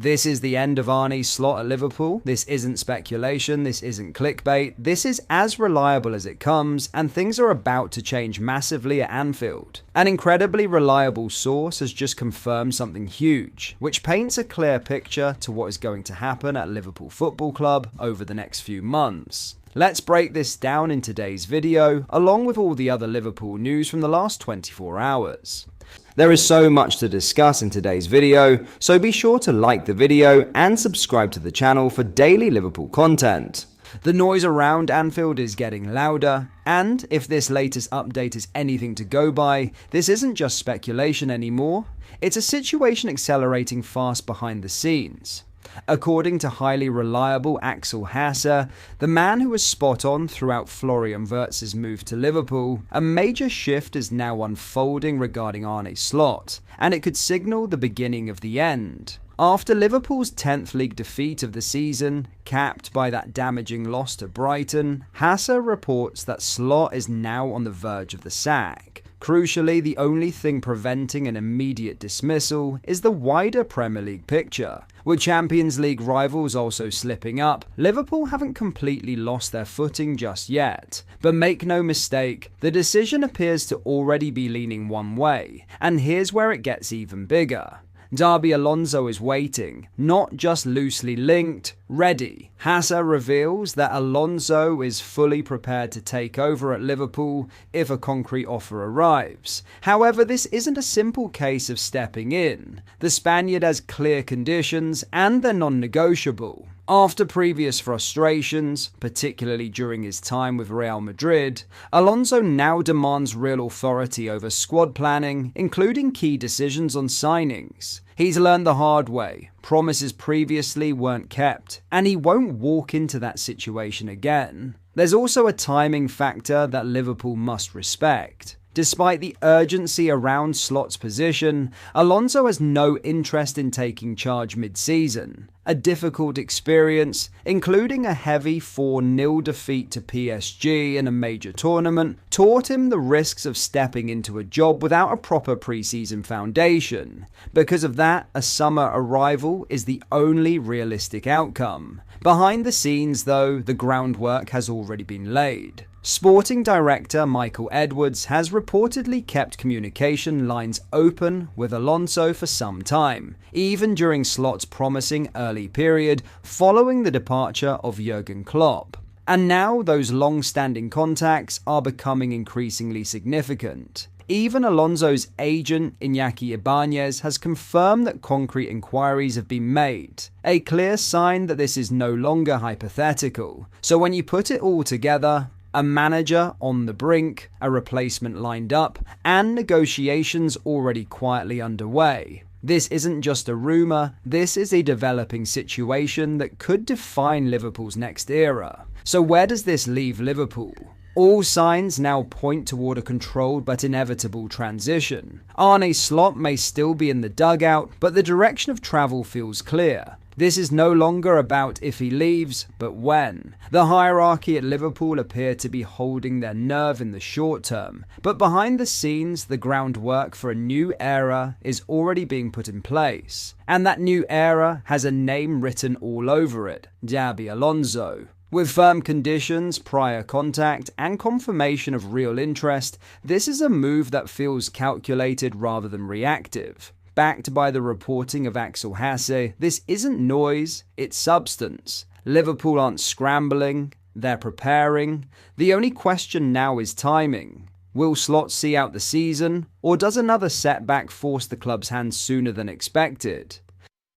This is the end of Arne Slot at Liverpool. This isn't speculation, this isn't clickbait, this is as reliable as it comes, and things are about to change massively at Anfield. An incredibly reliable source has just confirmed something huge, which paints a clear picture to what is going to happen at Liverpool Football Club over the next few months. Let's break this down in today's video, along with all the other Liverpool news from the last 24 hours. There is so much to discuss in today's video, so be sure to like the video and subscribe to the channel for daily Liverpool content. The noise around Anfield is getting louder, and if this latest update is anything to go by, this isn't just speculation anymore, it's a situation accelerating fast behind the scenes. According to highly reliable Axel Hasse, the man who was spot on throughout Florian Wirtz's move to Liverpool, a major shift is now unfolding regarding Arne Slot, and it could signal the beginning of the end. After Liverpool's 10th league defeat of the season, capped by that damaging loss to Brighton, Hasse reports that Slot is now on the verge of the sack. Crucially, the only thing preventing an immediate dismissal is the wider Premier League picture. With Champions League rivals also slipping up, Liverpool haven't completely lost their footing just yet. But make no mistake, the decision appears to already be leaning one way, and here's where it gets even bigger. Xabi Alonso is waiting, not just loosely linked, ready. Hasse reveals that Alonso is fully prepared to take over at Liverpool if a concrete offer arrives. However, this isn't a simple case of stepping in. The Spaniard has clear conditions and they're non-negotiable. After previous frustrations, particularly during his time with Real Madrid, Alonso now demands real authority over squad planning, including key decisions on signings. He's learned the hard way, promises previously weren't kept, and he won't walk into that situation again. There's also a timing factor that Liverpool must respect. Despite the urgency around Slot's position, Alonso has no interest in taking charge mid-season. A difficult experience, including a heavy 4-0 defeat to PSG in a major tournament, taught him the risks of stepping into a job without a proper pre-season foundation. Because of that, a summer arrival is the only realistic outcome. Behind the scenes, though, the groundwork has already been laid. Sporting director Michael Edwards has reportedly kept communication lines open with Alonso for some time, even during Slot's promising early period following the departure of Jurgen Klopp. And now those long-standing contacts are becoming increasingly significant. Even Alonso's agent, Iñaki Ibanez, has confirmed that concrete inquiries have been made, a clear sign that this is no longer hypothetical. So when you put it all together, a manager on the brink, a replacement lined up, and negotiations already quietly underway. This isn't just a rumour, this is a developing situation that could define Liverpool's next era. So where does this leave Liverpool? All signs now point toward a controlled but inevitable transition. Arne Slot may still be in the dugout, but the direction of travel feels clear. This is no longer about if he leaves, but when. The hierarchy at Liverpool appear to be holding their nerve in the short term, but behind the scenes, the groundwork for a new era is already being put in place. And that new era has a name written all over it, Xabi Alonso. With firm conditions, prior contact, and confirmation of real interest, this is a move that feels calculated rather than reactive. Backed by the reporting of Axel Hasse, this isn't noise, it's substance. Liverpool aren't scrambling, they're preparing. The only question now is timing. Will Slot see out the season, or does another setback force the club's hand sooner than expected?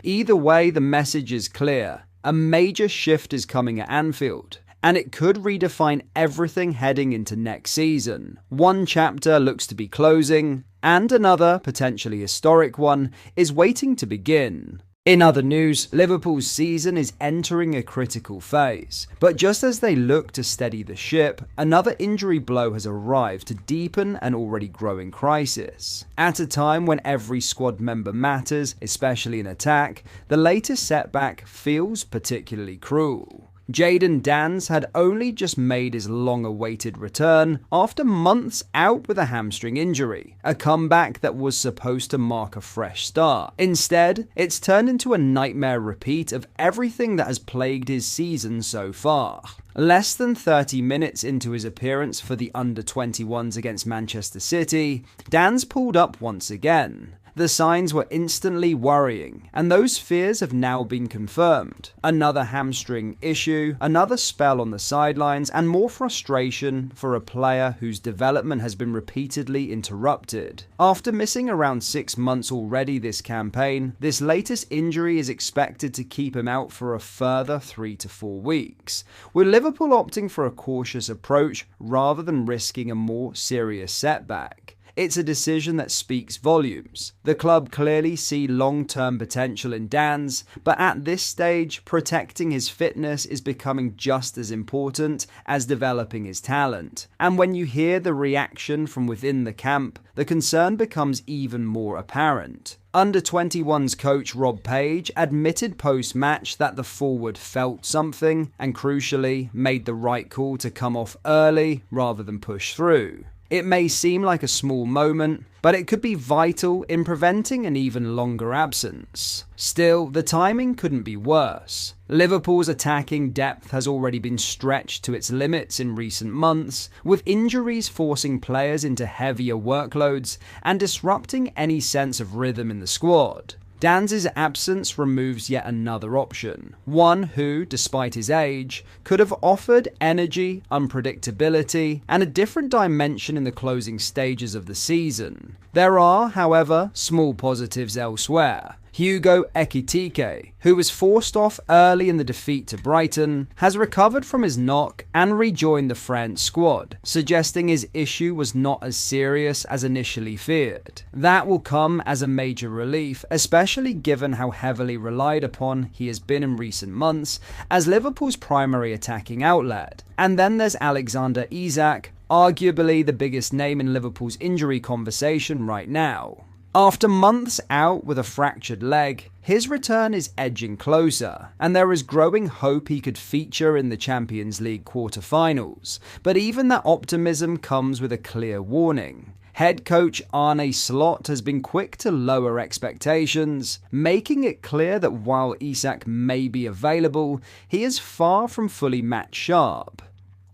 Either way, the message is clear. A major shift is coming at Anfield, and it could redefine everything heading into next season. One chapter looks to be closing, and another, potentially historic one, is waiting to begin. In other news, Liverpool's season is entering a critical phase, but just as they look to steady the ship, another injury blow has arrived to deepen an already growing crisis. At a time when every squad member matters, especially in attack, the latest setback feels particularly cruel. Jadon Danns had only just made his long-awaited return after months out with a hamstring injury, a comeback that was supposed to mark a fresh start. Instead, it's turned into a nightmare repeat of everything that has plagued his season so far. Less than 30 minutes into his appearance for the under-21s against Manchester City, Danns pulled up once again. The signs were instantly worrying, and those fears have now been confirmed. Another hamstring issue, another spell on the sidelines, and more frustration for a player whose development has been repeatedly interrupted. After missing around 6 months already this campaign, this latest injury is expected to keep him out for a further 3 to 4 weeks, with Liverpool opting for a cautious approach rather than risking a more serious setback. It's a decision that speaks volumes. The club clearly see long-term potential in Danns, but at this stage, protecting his fitness is becoming just as important as developing his talent. And when you hear the reaction from within the camp, the concern becomes even more apparent. Under-21's coach Rob Page admitted post-match that the forward felt something and, crucially, made the right call to come off early rather than push through. It may seem like a small moment, but it could be vital in preventing an even longer absence. Still, the timing couldn't be worse. Liverpool's attacking depth has already been stretched to its limits in recent months, with injuries forcing players into heavier workloads and disrupting any sense of rhythm in the squad. Danns' absence removes yet another option, one who, despite his age, could have offered energy, unpredictability, and a different dimension in the closing stages of the season. There are, however, small positives elsewhere. Hugo Ekitike, who was forced off early in the defeat to Brighton, has recovered from his knock and rejoined the France squad, suggesting his issue was not as serious as initially feared. That will come as a major relief, especially given how heavily relied upon he has been in recent months as Liverpool's primary attacking outlet. And then there's Alexander Isak, arguably the biggest name in Liverpool's injury conversation right now. After months out with a fractured leg, his return is edging closer, and there is growing hope he could feature in the Champions League quarter-finals. But even that optimism comes with a clear warning. Head coach Arne Slot has been quick to lower expectations, making it clear that while Isak may be available, he is far from fully match sharp.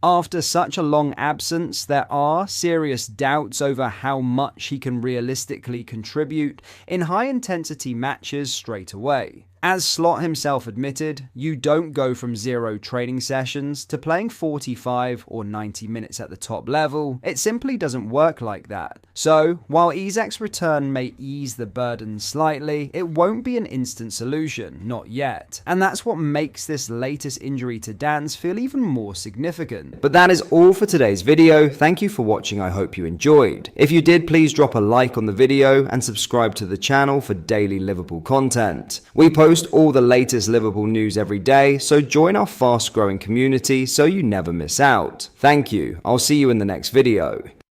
After such a long absence, there are serious doubts over how much he can realistically contribute in high-intensity matches straight away. As Slot himself admitted, you don't go from 0 training sessions to playing 45 or 90 minutes at the top level. It simply doesn't work like that. So, while Isak's return may ease the burden slightly, it won't be an instant solution, not yet. And that's what makes this latest injury to Danns feel even more significant. But that is all for today's video. Thank you for watching, I hope you enjoyed. If you did, please drop a like on the video and subscribe to the channel for daily Liverpool content. We post all the latest Liverpool news every day, so join our fast-growing community so you never miss out. Thank you. I'll see you in the next video.